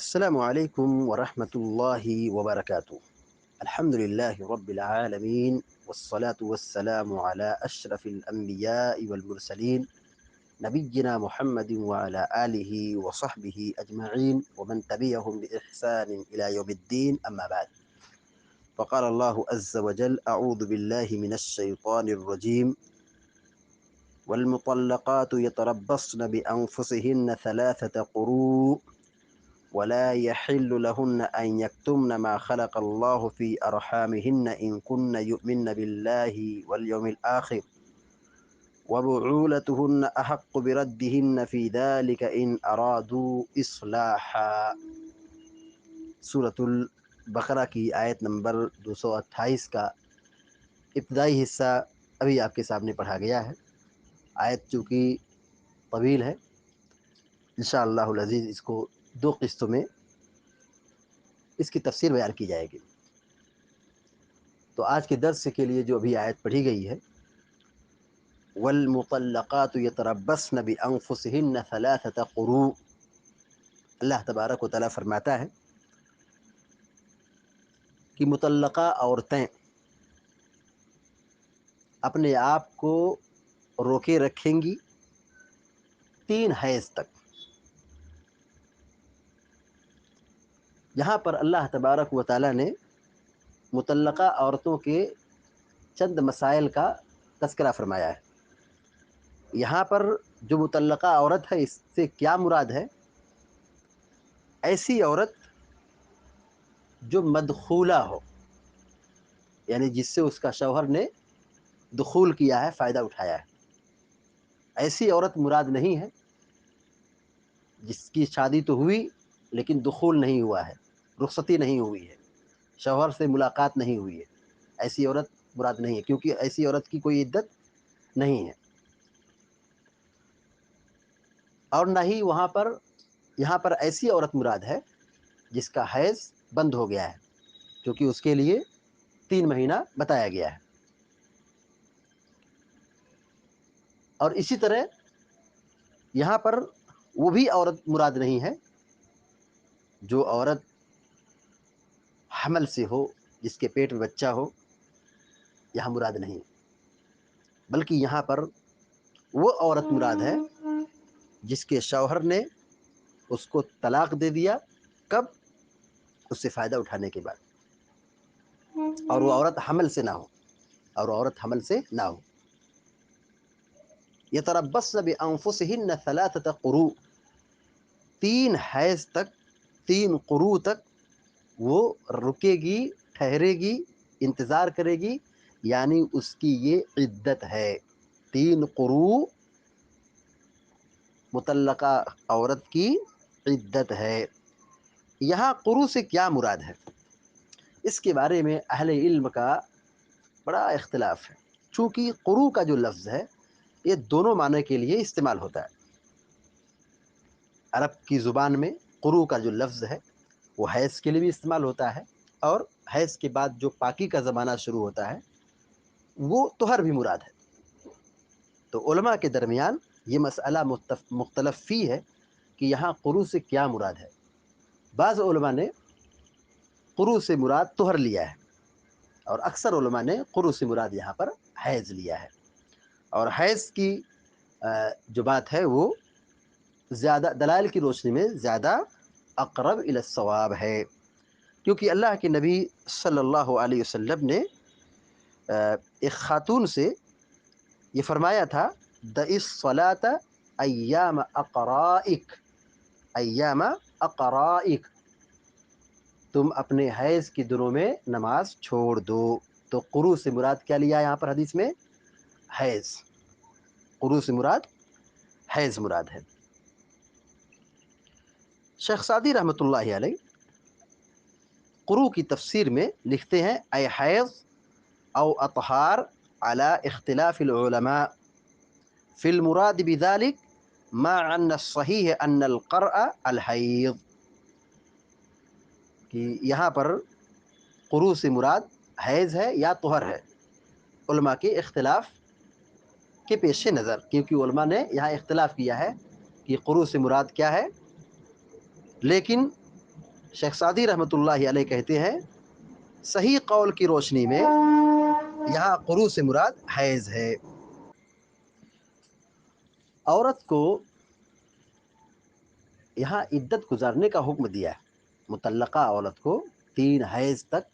السلام عليكم ورحمة الله وبركاته. الحمد لله رب العالمين، والصلاة والسلام على أشرف الأنبياء والمرسلين نبينا محمد وعلى آله وصحبه أجمعين ومن تبعهم بإحسان إلى يوم الدين، أما بعد. فقال الله عز وجل: أعوذ بالله من الشيطان الرجيم: والمطلقات يتربصن بأنفسهن ثلاثة قروء ولا يحل لهن أن يكتمن ما خلق الله في أرحامهن إن كن يؤمن بالله واليوم الآخر وبعولتهن أحق بردهن في ذلك إن أرادوا إصلاحا. سورة البقرہ کی آیت نمبر 228 کا ابتدائی حصہ ابھی آپ کے سامنے پڑھا گیا ہے. آیت چونکہ طویل ہے، انشاءاللہ العزیز اس کو دو قسطوں میں اس کی تفسیر بیان کی جائے گی. تو آج کے درس کے لیے جو ابھی آیت پڑھی گئی ہے، والمطلقات یتربصن بانفسہن ثلاثۃ قروء، اللہ تبارک و تعالیٰ فرماتا ہے کہ مطلقہ عورتیں اپنے آپ کو روکے رکھیں گی 3 حیض تک. یہاں پر اللہ تبارک و تعالیٰ نے مطلقہ عورتوں کے چند مسائل کا تذکرہ فرمایا ہے. یہاں پر جو مطلقہ عورت ہے، اس سے کیا مراد ہے؟ ایسی عورت جو مدخولہ ہو، یعنی جس سے اس کا شوہر نے دخول کیا ہے، فائدہ اٹھایا ہے. ایسی عورت مراد نہیں ہے جس کی شادی تو ہوئی لیکن دخول نہیں ہوا ہے، رخصتی نہیں ہوئی ہے، شوہر سے ملاقات نہیں ہوئی ہے. ایسی عورت مراد نہیں ہے، کیونکہ ایسی عورت کی کوئی عدت نہیں ہے. اور نہ ہی یہاں پر ایسی عورت مراد ہے جس کا حیض بند ہو گیا ہے، کیونکہ اس کے لیے 3 مہینہ بتایا گیا ہے. اور اسی طرح یہاں پر وہ بھی عورت مراد نہیں ہے جو عورت حمل سے ہو، جس کے پیٹ میں بچہ ہو، یہاں مراد نہیں، بلکہ یہاں پر وہ عورت مراد ہے جس کے شوہر نے اس کو طلاق دے دیا. کب؟ اس سے فائدہ اٹھانے کے بعد، اور وہ عورت حمل سے نہ ہو. یتربصن بانفسہن ثلاثۃ قروء، 3 حیض تک، 3 قروء تک وہ رکے گی، ٹھہرے گی، انتظار کرے گی، یعنی اس کی یہ عدت ہے. 3 قروء مطلقہ عورت کی عدت ہے. یہاں قروء سے کیا مراد ہے؟ اس کے بارے میں اہل علم کا بڑا اختلاف ہے. چونکہ قروء کا جو لفظ ہے یہ دونوں معنی کے لیے استعمال ہوتا ہے. عرب کی زبان میں قروء کا جو لفظ ہے وہ حیض کے لیے بھی استعمال ہوتا ہے، اور حیض کے بعد جو پاکی کا زمانہ شروع ہوتا ہے وہ طہر بھی مراد ہے. تو علماء کے درمیان یہ مسئلہ مختلف فی ہے کہ یہاں قروء سے کیا مراد ہے. بعض علماء نے قروء سے مراد طہر لیا ہے، اور اکثر علماء نے قروء سے مراد یہاں پر حیض لیا ہے. اور حیض کی جو بات ہے وہ زیادہ دلائل کی روشنی میں زیادہ اقرب الی الصواب ہے، کیونکہ اللہ کے نبی صلی اللہ علیہ وسلم نے ایک خاتون سے یہ فرمایا تھا: دعی الصلاۃ ایام اقرائک، ایام اقرائک، تم اپنے حیض کے دنوں میں نماز چھوڑ دو. تو قروء سے مراد کیا لیا یہاں پر حدیث میں؟ حیض. قروء سے مراد حیض مراد ہے. شیخ سعدی رحمۃ اللہ علیہ قروء کی تفسیر میں لکھتے ہیں: اے حیض او اطہار علی اختلاف العلماء فی المراد بذلك مع ان الصحیح ان القرء الحیض، کہ یہاں پر قروء سے مراد حیض ہے یا طہر ہے، علماء کے اختلاف کے پیش نظر. کیونکہ علماء نے یہاں اختلاف کیا ہے کہ قروء سے مراد کیا ہے، لیکن شیخ سعدی رحمۃ اللہ علیہ کہتے ہیں صحیح قول کی روشنی میں یہاں قروء سے مراد حیض ہے۔ عورت کو یہاں عدت گزارنے کا حکم دیا ہے، مطلقہ عورت کو 3 حیض تک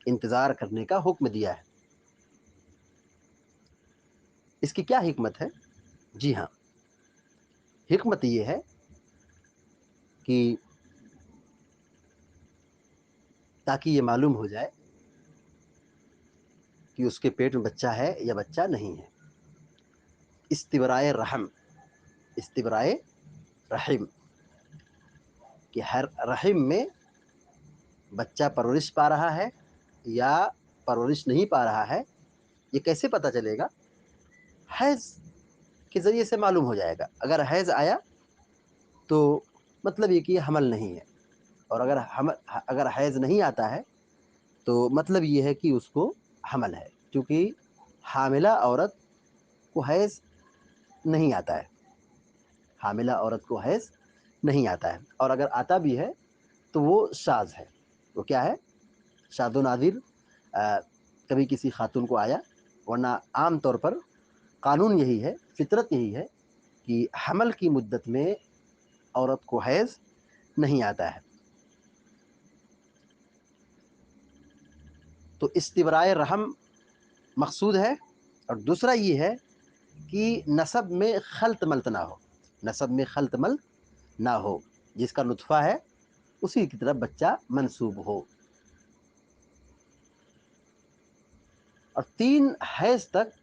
انتظار کرنے کا حکم دیا ہے۔ اس کی کیا حکمت ہے؟ جی ہاں، حکمت یہ ہے کہ تاکہ یہ معلوم ہو جائے کہ اس کے پیٹ میں بچہ ہے یا بچہ نہیں ہے۔ استبرائے رحم، استبرائے رحم کہ ہر رحم میں بچہ پرورش پا رہا ہے یا پرورش نہیں پا رہا ہے، یہ کیسے پتہ چلے گا؟ حیض کے ذریعے سے معلوم ہو جائے گا۔ اگر حیض آیا تو مطلب یہ کہ یہ حمل نہیں ہے، اور اگر حیض نہیں آتا ہے تو مطلب یہ ہے کہ اس کو حمل ہے، کیونکہ حاملہ عورت کو حیض نہیں آتا ہے، حاملہ عورت کو حیض نہیں آتا ہے، اور اگر آتا بھی ہے تو وہ شاذ ہے۔ وہ کیا ہے؟ شاذ و نادر، کبھی کسی خاتون کو آیا، ورنہ عام طور پر قانون یہی ہے، فطرت یہی ہے کہ حمل کی مدت میں عورت کو حیض نہیں آتا ہے۔ تو استبرائے رحم مقصود ہے، اور دوسرا یہ ہے کہ نسب میں خلط ملط نہ ہو، نسب میں خلط ملط نہ ہو، جس کا نطفہ ہے اسی کی طرف بچہ منسوب ہو۔ اور 3 حیض تک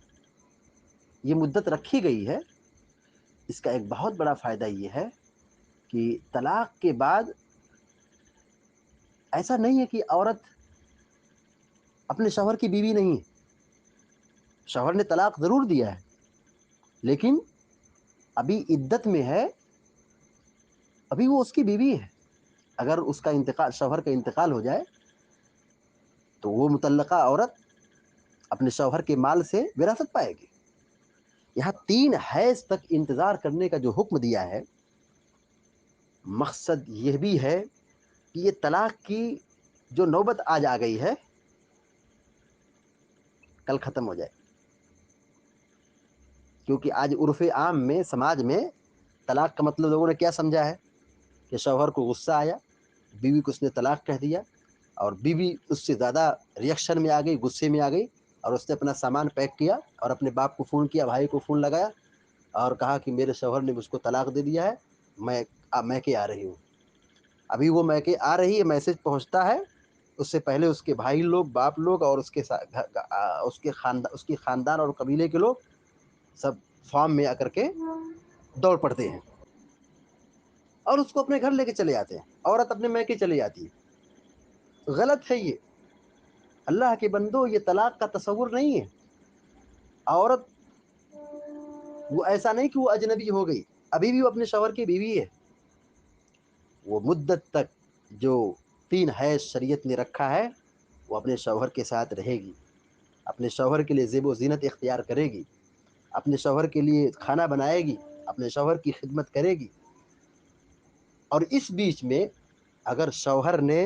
یہ مدت رکھی گئی ہے، اس کا ایک بہت بڑا فائدہ یہ ہے کہ طلاق کے بعد ایسا نہیں ہے کہ عورت اپنے شوہر کی بیوی نہیں ہے، شوہر نے طلاق ضرور دیا ہے لیکن ابھی عدت میں ہے، ابھی وہ اس کی بیوی ہے۔ اگر اس کا انتقال، شوہر کا انتقال ہو جائے تو وہ مطلقہ عورت اپنے شوہر کے مال سے وراثت پائے گی۔ یہاں 3 حیض تک انتظار کرنے کا جو حکم دیا ہے، مقصد یہ بھی ہے کہ یہ طلاق کی جو نوبت آج آ گئی ہے کل ختم ہو جائے، کیونکہ آج عرف عام میں، سماج میں طلاق کا مطلب لوگوں نے کیا سمجھا ہے کہ شوہر کو غصہ آیا، بیوی کو اس نے طلاق کہہ دیا، اور بیوی اس سے زیادہ ریئیکشن میں آ گئی، غصے میں آ گئی، اور اس نے اپنا سامان پیک کیا اور اپنے باپ کو فون کیا، بھائی کو فون لگایا اور کہا کہ میرے شوہر نے مجھ کو طلاق دے دیا ہے، میں کہ آ رہی ہوں۔ ابھی وہ میں کہ آ رہی ہے میسج پہنچتا ہے، اس سے پہلے اس کے بھائی لوگ، باپ لوگ، اور اس کے خاندان اور قبیلے کے لوگ سب فارم میں آ کر کے دوڑ پڑتے ہیں اور اس کو اپنے گھر لے کے چلے جاتے ہیں، عورت اپنے میکے چلی جاتی ہے۔ غلط ہے یہ، اللہ کے بندو، یہ طلاق کا تصور نہیں ہے۔ عورت وہ ایسا نہیں کہ وہ اجنبی ہو گئی، ابھی بھی وہ اپنے شوہر کی بیوی ہے۔ وہ مدت تک جو 3 حیض شریعت نے رکھا ہے وہ اپنے شوہر کے ساتھ رہے گی، اپنے شوہر کے لیے زیب و زینت اختیار کرے گی، اپنے شوہر کے لیے کھانا بنائے گی، اپنے شوہر کی خدمت کرے گی۔ اور اس بیچ میں اگر شوہر نے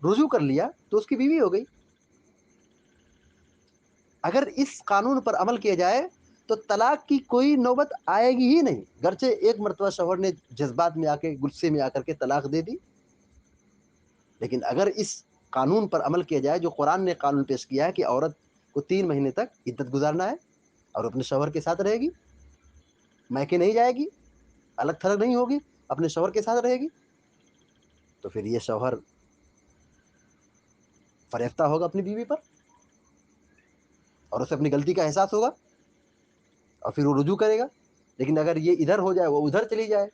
رجوع کر لیا تو اس کی بیوی ہو گئی۔ اگر اس قانون پر عمل کیا جائے تو طلاق کی کوئی نوبت آئے گی ہی نہیں، گرچہ ایک مرتبہ شوہر نے جذبات میں آ کے، غصے میں آ کر کے طلاق دے دی، لیکن اگر اس قانون پر عمل کیا جائے جو قرآن نے قانون پیش کیا ہے کہ عورت کو 3 مہینے تک عدت گزارنا ہے اور اپنے شوہر کے ساتھ رہے گی، میکے نہیں جائے گی، الگ تھلگ نہیں ہوگی، اپنے شوہر کے ساتھ رہے گی، تو پھر یہ شوہر فریفتہ ہوگا اپنی بیوی پر، اور اسے اپنی غلطی کا احساس ہوگا اور پھر وہ رجوع کرے گا۔ لیکن اگر یہ ادھر ہو جائے، وہ ادھر چلی جائے،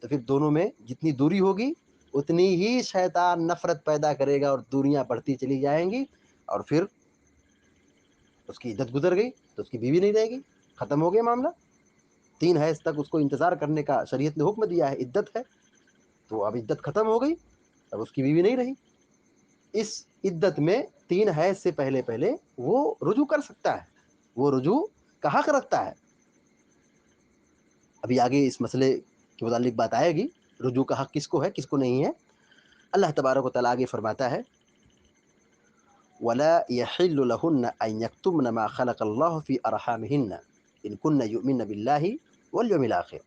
تو پھر دونوں میں جتنی دوری ہوگی اتنی ہی شیطان نفرت پیدا کرے گا اور دوریاں بڑھتی چلی جائیں گی، اور پھر اس کی عدت گزر گئی تو اس کی بیوی نہیں رہے گی، ختم ہو گیا معاملہ۔ 3 حیض تک اس کو انتظار کرنے کا شریعت نے حکم دیا ہے، عدت ہے، تو اب عدت ختم ہو گئی، اب اس کی بیوی نہیں رہی۔ اس عدت میں 3 حیض سے پہلے پہلے وہ رجوع کر سکتا ہے، وہ رجوع کا حق رکھتا ہے۔ ابھی آگے اس مسئلے کے متعلق بات آئے گی، رجوع کا حق کس کو ہے، کس کو نہیں ہے۔ اللہ تبارک و تعالیٰ آگے فرماتا ہے وَلَا يَحِلُّ لَهُنَّ أَن يَكْتُمْنَ مَا خَلَقَ اللَّهُ فِي أَرْحَامِهِنَّ إِن كُنَّ يُؤْمِنَّ بِاللَّهِ وَالْيَوْمِ الْآخِرِ.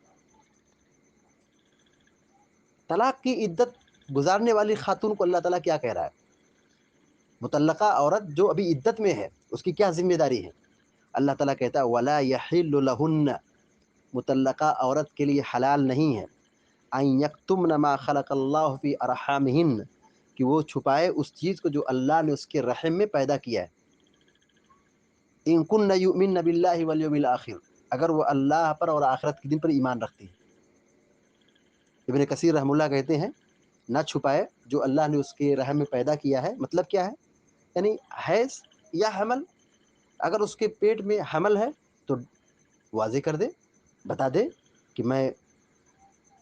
طلاق کی عدت گزارنے والی خاتون کو اللہ تعالیٰ کیا کہہ رہا ہے؟ مطلقہ عورت جو ابھی عدت میں ہے اس کی کیا ذمہ داری ہے؟ اللہ تعالیٰ کہتا ہے وَلَا يَحِلُّ لَهُنَّ، مطلقہ عورت کے لیے حلال نہیں ہے أَن يَكْتُمْنَ مَا خَلَقَ اللَّهُ فِي أَرْحَامِهِنَّ، کہ وہ چھپائے اس چیز کو جو اللہ نے اس کے رحم میں پیدا کیا ہے. إِن كُنَّ يُؤْمِنَّ بِاللَّهِ وَالْيَوْمِ الْآخِرِ، اگر وہ اللہ پر اور آخرت کے دن پر ایمان رکھتی ہے. ابن کثیر رحمہ اللہ کہتے ہیں نہ چھپائے جو اللہ نے اس کے رحم میں پیدا کیا ہے. مطلب کیا ہے؟ یعنی حیض یا حمل، اگر اس کے پیٹ میں حمل ہے تو واضح کر دے، بتا دے کہ میں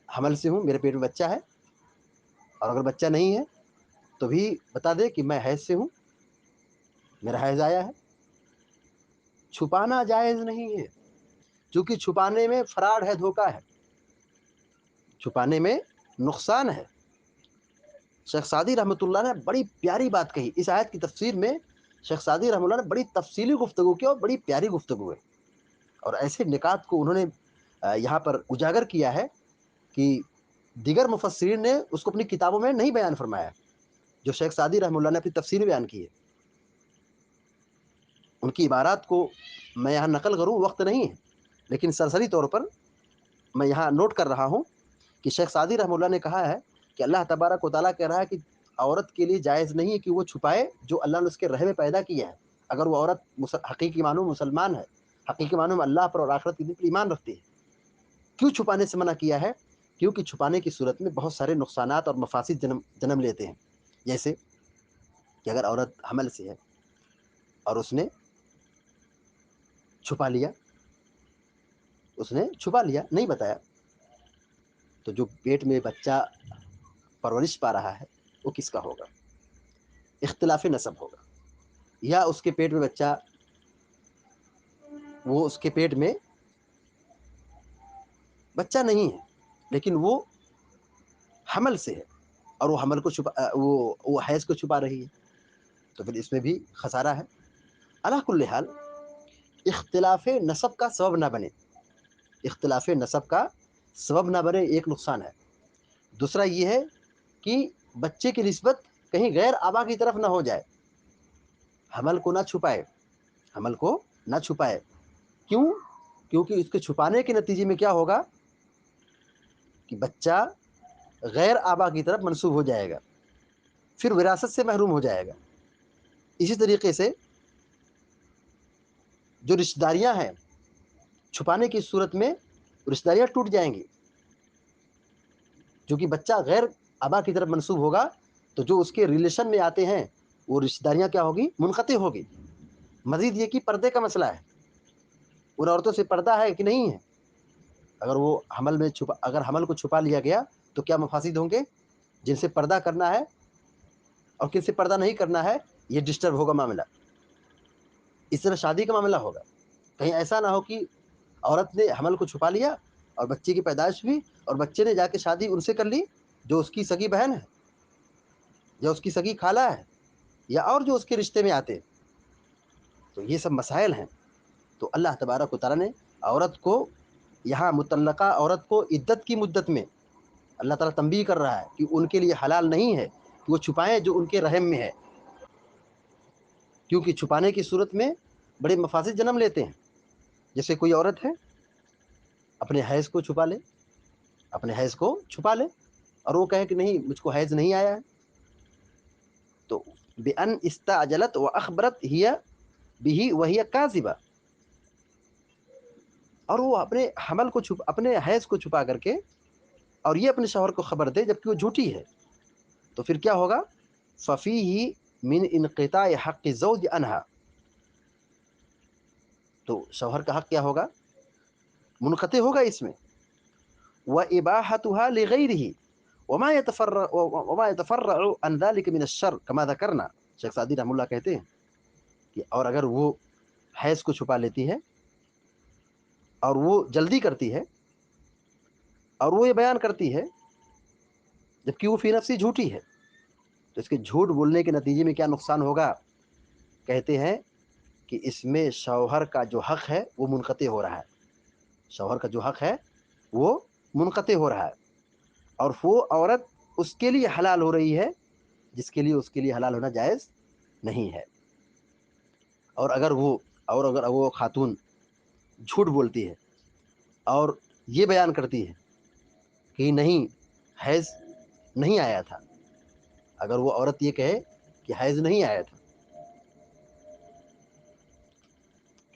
حمل سے ہوں، میرے پیٹ میں بچہ ہے. اور اگر بچہ نہیں ہے تو بھی بتا دے کہ میں حیض سے ہوں، میرا حیض آیا ہے. چھپانا جائز نہیں ہے، کیونکہ چھپانے میں فراڈ ہے، دھوکہ ہے، چھپانے میں نقصان ہے. شیخ سعدی رحمۃ اللہ نے بڑی پیاری بات کہی اس آیت کی تفسیر میں. شیخ سعدی رحمۃ اللہ نے بڑی تفصیلی گفتگو کی اور بڑی پیاری گفتگو ہے، اور ایسے نکات کو انہوں نے یہاں پر اجاگر کیا ہے کہ دیگر مفسرین نے اس کو اپنی کتابوں میں نہیں بیان فرمایا جو شیخ سعدی رحمۃ اللہ نے اپنی تفسیر میں بیان کی ہے. ان کی عبارات کو میں یہاں نقل کروں وقت نہیں ہے، لیکن سرسری طور پر میں یہاں نوٹ کر رہا ہوں کہ شیخ سعدی رحمہ اللہ نے کہا ہے کہ اللہ تبارک و تعالیٰ کہہ رہا ہے کہ عورت کے لیے جائز نہیں ہے کہ وہ چھپائے جو اللہ نے اس کے رحم میں پیدا کیا ہے. اگر وہ عورت حقیقی معنوں میں مسلمان ہے، حقیقی معنوں میں اللہ پر اور آخرت کے دن پر ایمان رکھتی ہے. کیوں چھپانے سے منع کیا ہے؟ کیونکہ چھپانے کی صورت میں بہت سارے نقصانات اور مفاسد جنم لیتے ہیں. جیسے کہ اگر عورت حمل سے ہے اور اس نے چھپا لیا، نہیں بتایا، تو جو پیٹ میں بچہ پرورش پا رہا ہے وہ کس کا ہوگا؟ اختلاف نسب ہوگا. یا اس کے پیٹ میں بچہ، وہ اس کے پیٹ میں بچہ نہیں ہے لیکن وہ حمل سے ہے اور وہ حمل کو وہ حیض کو چھپا رہی ہے، تو پھر اس میں بھی خسارہ ہے. علی کل حال اختلاف نسب کا سبب نہ بنے، اختلاف نسب کا سبب نہ بنے، ایک نقصان ہے. دوسرا یہ ہے کہ بچے کی نسبت کہیں غیر آبا کی طرف نہ ہو جائے. حمل کو نہ چھپائے. کیوں؟ کیونکہ اس کے چھپانے کے نتیجے میں کیا ہوگا کہ بچہ غیر آبا کی طرف منسوب ہو جائے گا، پھر وراثت سے محروم ہو جائے گا. اسی طریقے سے جو رشتہ داریاں ہیں چھپانے کی صورت میں رشتہ داریاں ٹوٹ جائیں گی، جو کہ بچہ غیر آبا کی طرف منسوب ہوگا تو جو اس کے ریلیشن میں آتے ہیں وہ رشتہ داریاں کیا ہوگی؟ منقطع ہوگی. مزید یہ کہ پردے کا مسئلہ ہے، ان عورتوں سے پردہ ہے کہ نہیں ہے. اگر وہ اگر حمل کو چھپا لیا گیا تو کیا مفاسد ہوں گے؟ جن سے پردہ کرنا ہے اور کن سے پردہ نہیں کرنا ہے یہ ڈسٹرب ہوگا معاملہ. اس طرح شادی کا معاملہ ہوگا. کہیں ایسا نہ ہو کہ عورت نے حمل کو چھپا لیا اور بچے کی پیدائش ہوئی اور بچے نے جا کے شادی ان سے کر لی جو اس کی سگی بہن ہے یا اس کی سگی خالہ ہے یا اور جو اس کے رشتے میں آتے. تو یہ سب مسائل ہیں. تو اللہ تبارک و تعالیٰ نے عورت کو یہاں مطلقہ عورت کو عدت کی مدت میں اللہ تعالیٰ تنبیہ کر رہا ہے کہ ان کے لیے حلال نہیں ہے کہ وہ چھپائیں جو ان کے رحم میں ہے، کیونکہ چھپانے کی صورت میں بڑے مفاسد جنم لیتے ہیں. جیسے کوئی عورت ہے اپنے حیض کو چھپا لے اور وہ کہے کہ نہیں مجھ کو حیض نہیں آیا ہے، تو بِأَنْ اسْتَعْجَلَتْ وَأَخْبَرَتْ هِيَ بِهِ وَهِيَ كَاذِبَةٌ، اور وہ اپنے حیض کو چھپا کر کے اور یہ اپنے شوہر کو خبر دے جبکہ وہ جھوٹی ہے، تو پھر کیا ہوگا؟ فَفِيهِ مِنْ انقطاع حق الزوج عنها، تو شوہر کا حق کیا ہوگا؟ منقطع ہوگا اس میں. وَإِبَاحَتُهَا لِغَيْرِهِ وَمَا يَتَفَرَّعُ عَنْ ذَلِكَ مِنَ الشَّرِّ كَمَا ذَكَرْنَا. شیخ سعدی رحمہ اللہ کہتے ہیں کہ اور اگر وہ حیض کو چھپا لیتی ہے اور وہ جلدی کرتی ہے اور وہ یہ بیان کرتی ہے جبکہ وہ فی نفسی جھوٹی ہے تو اس کے جھوٹ بولنے کے نتیجے میں کیا نقصان ہوگا؟ کہتے ہیں کہ اس میں شوہر کا جو حق ہے وہ منقطع ہو رہا ہے، شوہر کا جو حق ہے وہ منقطع ہو رہا ہے، اور وہ عورت اس کے لیے حلال ہو رہی ہے جس کے لیے اس کے لیے حلال ہونا جائز نہیں ہے۔ اور اگر وہ خاتون جھوٹ بولتی ہے اور یہ بیان کرتی ہے کہ نہیں حیض نہیں آیا تھا، اگر وہ عورت یہ کہے کہ حیض نہیں آیا تھا،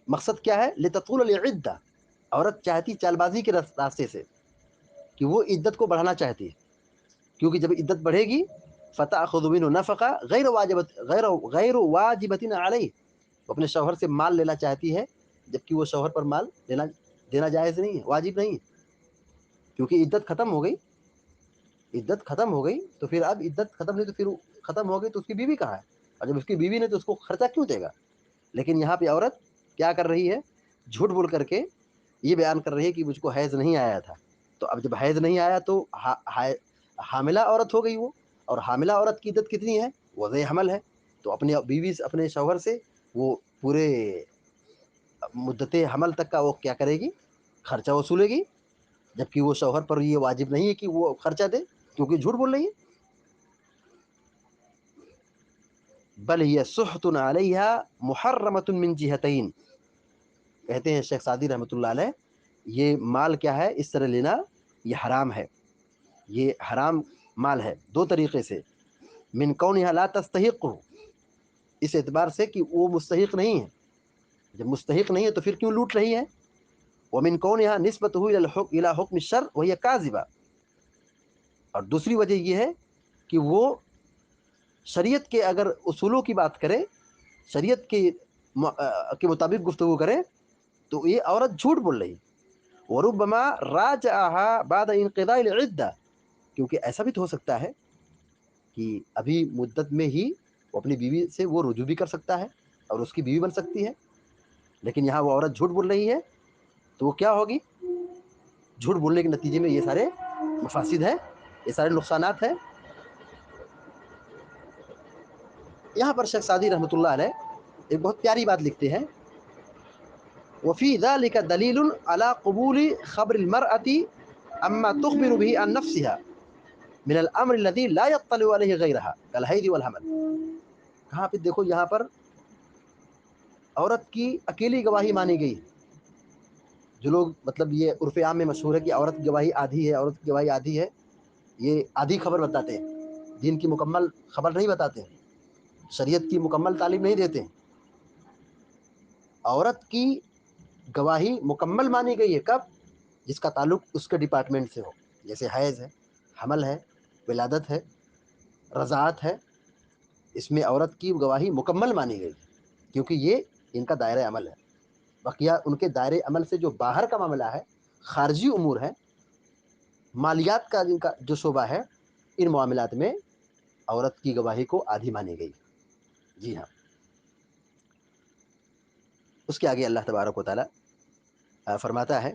مقصد کیا ہے؟ لتطول العدہ، عورت چاہتی چال بازی کے راستے سے کہ وہ عدت کو بڑھانا چاہتی ہے، کیونکہ جب عدت بڑھے گی فتأخذ منه نفقہ غیر واجبۃ علیہ، وہ اپنے شوہر سے مال لینا چاہتی ہے جبکہ وہ شوہر پر مال دینا جائز نہیں ہے، واجب نہیں ہے، کیونکہ عدت ختم ہو گئی، عدت ختم ہو گئی تو پھر اب عدت ختم نہیں تو پھر ختم ہو گئی تو اس کی بیوی کہاں ہے؟ اور جب اس کی بیوی نے تو اس کو خرچہ کیوں دے گا؟ لیکن یہاں پہ عورت کیا کر رہی ہے؟ جھوٹ بول کر کے یہ بیان کر رہی ہے کہ مجھ کو حیض نہیں آیا تھا، تو اب جب حیض نہیں آیا تو حاملہ عورت ہو گئی وہ، اور حاملہ عورت کی عدت کتنی ہے؟ وضع حمل ہے، تو اپنے بیوی سے اپنے شوہر سے وہ پورے مدت حمل تک کا وہ کیا کرے گی؟ خرچہ وصولے گی، جبکہ وہ شوہر پر یہ واجب نہیں ہے کہ وہ خرچہ دے کیونکہ جھوٹ بول رہی ہے۔ بل ہی سحت علیہا محرمۃ من جہتین، کہتے ہیں شیخ سعدی رحمۃ اللہ علیہ، یہ مال کیا ہے اس طرح لینا یہ حرام ہے، یہ حرام مال ہے دو طریقے سے، من کونہا لا تستحق، اس اعتبار سے کہ وہ مستحق نہیں ہے، جب مستحق نہیں ہے تو پھر کیوں لوٹ رہی ہے؟ ومن کونہا نسبتہ الی حکم الشرع وہی کاذبہ، اور دوسری وجہ یہ ہے کہ وہ شریعت کے اگر اصولوں کی بات کرے، شریعت کے مطابق گفتگو کرے تو یہ عورت جھوٹ بول رہی، وربما راجعها بعد انقضاء العدہ، کیونکہ ایسا بھی تو ہو سکتا ہے کہ ابھی مدت میں ہی وہ اپنی بیوی سے وہ رجوع بھی کر سکتا ہے اور اس کی بیوی بن سکتی ہے، لیکن یہاں وہ عورت جھوٹ بول رہی ہے تو وہ کیا ہوگی؟ جھوٹ بولنے کے نتیجے میں یہ سارے مفاسد ہیں، یہ سارے نقصانات ہیں۔ یہاں پر شیخ سعدی رحمۃ اللہ علیہ ایک بہت پیاری بات لکھتے ہیں، وفی ذلک دلیل علی قبول خبر المرأة اما تخبر به عن نفسها من الامر الذي لا يطلع عليه غيرها كالحيض والحمل، کہاں پہ دیکھو یہاں پر عورت کی اکیلی گواہی مانی گئی، جو لوگ مطلب یہ عرف عام میں مشہور ہے کہ عورت کی گواہی آدھی ہے، عورت کی گواہی آدھی ہے، یہ آدھی خبر بتاتے ہیں، دین کی مکمل خبر نہیں بتاتے، شریعت کی مکمل تعلیم نہیں دیتے۔ عورت کی گواہی مکمل مانی گئی ہے کب؟ جس کا تعلق اس کے ڈپارٹمنٹ سے ہو، جیسے حیض ہے، حمل ہے، ولادت ہے، رضاعت ہے، اس میں عورت کی گواہی مکمل مانی گئی کیونکہ یہ ان کا دائرہ عمل ہے۔ بقیہ ان کے دائرے عمل سے جو باہر کا معاملہ ہے، خارجی امور ہے، مالیات کا جن کا جو شعبہ ہے، ان معاملات میں عورت کی گواہی کو آدھی مانی گئی۔ جی ہاں، اس کے آگے اللہ تبارک و تعالی فرماتا ہے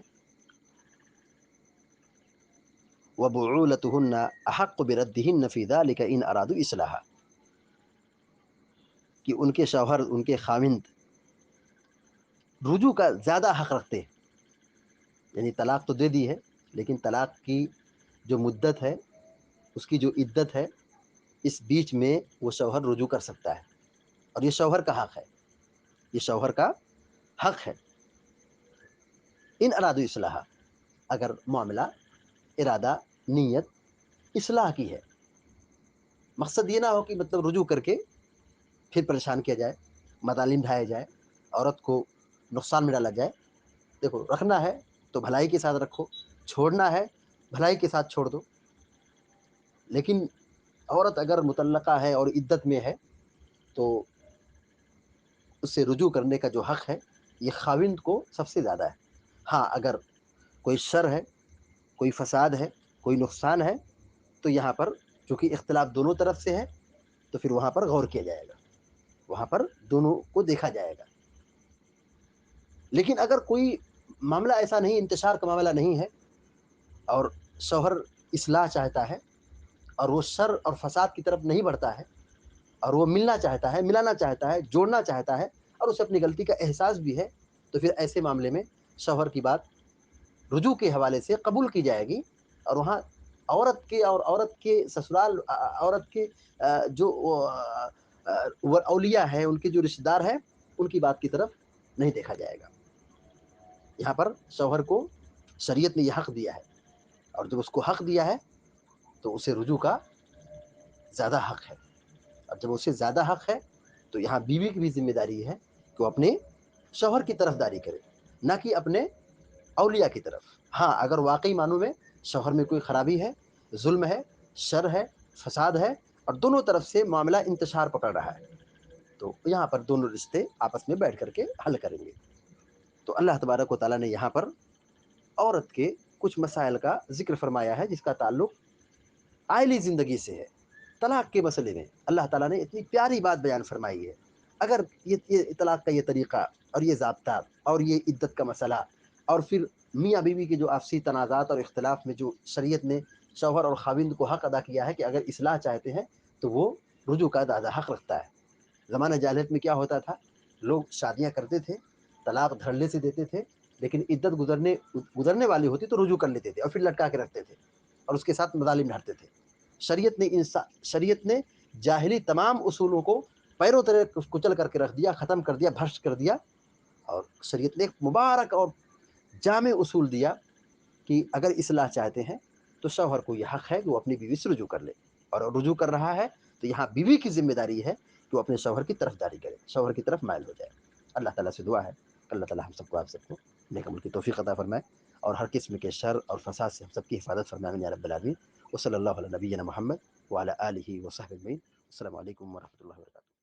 وَبُعُولَتُهُنَّ أَحَقُّ بِرَدِّهِنَّ فِي ذَلِكَ إِنْ أَرَادُوا إِصْلَاحًا، کہ ان کے شوہر، ان کے خاوند رجوع کا زیادہ حق رکھتے ہیں، یعنی طلاق تو دے دی ہے لیکن طلاق کی جو مدت ہے، اس کی جو عدت ہے، اس بیچ میں وہ شوہر رجوع کر سکتا ہے، اور یہ شوہر کا حق ہے، یہ شوہر کا حق ہے۔ ان ارادو اصلاح، اگر معاملہ، ارادہ، نیت اصلاح کی ہے، مقصد یہ نہ ہو کہ مطلب رجوع کر کے پھر پریشان کیا جائے، مظالم ڈھائے جائے، عورت کو نقصان میں ڈالا جائے۔ دیکھو، رکھنا ہے تو بھلائی کے ساتھ رکھو، چھوڑنا ہے بھلائی کے ساتھ چھوڑ دو، لیکن عورت اگر مطلقہ ہے اور عدت میں ہے تو اس سے رجوع کرنے کا جو حق ہے یہ خاوند کو سب سے زیادہ ہے۔ ہاں، اگر کوئی شر ہے، کوئی فساد ہے، کوئی نقصان ہے تو یہاں پر چونکہ اختلاف دونوں طرف سے ہے تو پھر وہاں پر غور کیا جائے گا، وہاں پر دونوں کو دیکھا جائے گا۔ لیکن اگر کوئی معاملہ ایسا نہیں، انتشار کا معاملہ نہیں ہے اور شوہر اصلاح چاہتا ہے اور وہ شر اور فساد کی طرف نہیں بڑھتا ہے اور وہ ملنا چاہتا ہے، ملانا چاہتا ہے، جوڑنا چاہتا ہے، اور اسے اپنی غلطی کا احساس بھی ہے، تو پھر ایسے معاملے میں شوہر کی بات رجوع کے حوالے سے قبول کی جائے گی، اور وہاں عورت کے اور عورت کے سسرال عورت کے جو اولیاء ہیں، ان کے جو رشتہ دار ہیں، ان کی بات کی طرف نہیں دیکھا جائے گا. یہاں پر شوہر کو شریعت نے یہ حق دیا ہے، اور جب اس کو حق دیا ہے تو اسے رجوع کا زیادہ حق ہے. اور جب اسے زیادہ حق ہے تو یہاں بیوی کی بھی ذمہ داری ہے کہ وہ اپنے شوہر کی طرف داری کرے، نہ کہ اپنے اولیاء کی طرف. ہاں اگر واقعی معنوں میں شوہر میں کوئی خرابی ہے، ظلم ہے، شر ہے، فساد ہے، اور دونوں طرف سے معاملہ انتشار پکڑ رہا ہے، تو یہاں پر دونوں رشتے آپس میں بیٹھ کر کے حل کریں گے. تو اللہ تبارک و تعالیٰ نے یہاں پر عورت کے کچھ مسائل کا ذکر فرمایا ہے، جس کا تعلق آئلی زندگی سے ہے. طلاق کے مسئلے میں اللہ تعالیٰ نے اتنی پیاری بات بیان فرمائی ہے. اگر یہ طلاق کا یہ طریقہ اور یہ ضابطہ اور یہ عدت کا مسئلہ، اور پھر میاں بیوی کے جو آپسی تنازعات اور اختلاف میں جو شریعت نے شوہر اور خاوند کو حق ادا کیا ہے کہ اگر اصلاح چاہتے ہیں تو وہ رجوع کا زیادہ حق رکھتا ہے. زمانہ جاہلیت میں کیا ہوتا تھا، لوگ شادیاں کرتے تھے، طلاق دھڑلے سے دیتے تھے، لیکن عدت گزرنے والی ہوتی تو رجوع کر لیتے تھے اور پھر لٹکا کے رکھتے تھے اور اس کے ساتھ مظالم ڈھاتے تھے. شریعت نے جاہلی تمام اصولوں کو پیروں تلے کچل کر کے رکھ دیا، ختم کر دیا، بھرش کر دیا. اور شریعت نے ایک مبارک اور جامع اصول دیا کہ اگر اصلاح چاہتے ہیں تو شوہر کو یہ حق ہے کہ وہ اپنی بیوی سے رجوع کر لے، اور رجوع کر رہا ہے تو یہاں بیوی کی ذمہ داری ہے کہ وہ اپنے شوہر کی طرف داری کرے، شوہر کی طرف مائل ہو جائے. اللہ تعالیٰ سے دعا ہے کہ اللہ تعالیٰ ہم سب کو، آپ سب کو نیک عمل کی توفیق عطا فرمائے، اور ہر قسم کے شر اور فساد سے ہم سب کی حفاظت فرمائے یا رب العالمین. وصلی اللہ علی نبینا محمد وعلی آلہ وصحبہ اجمعین. السلام علیکم ورحمۃ اللہ وبرکاتہ.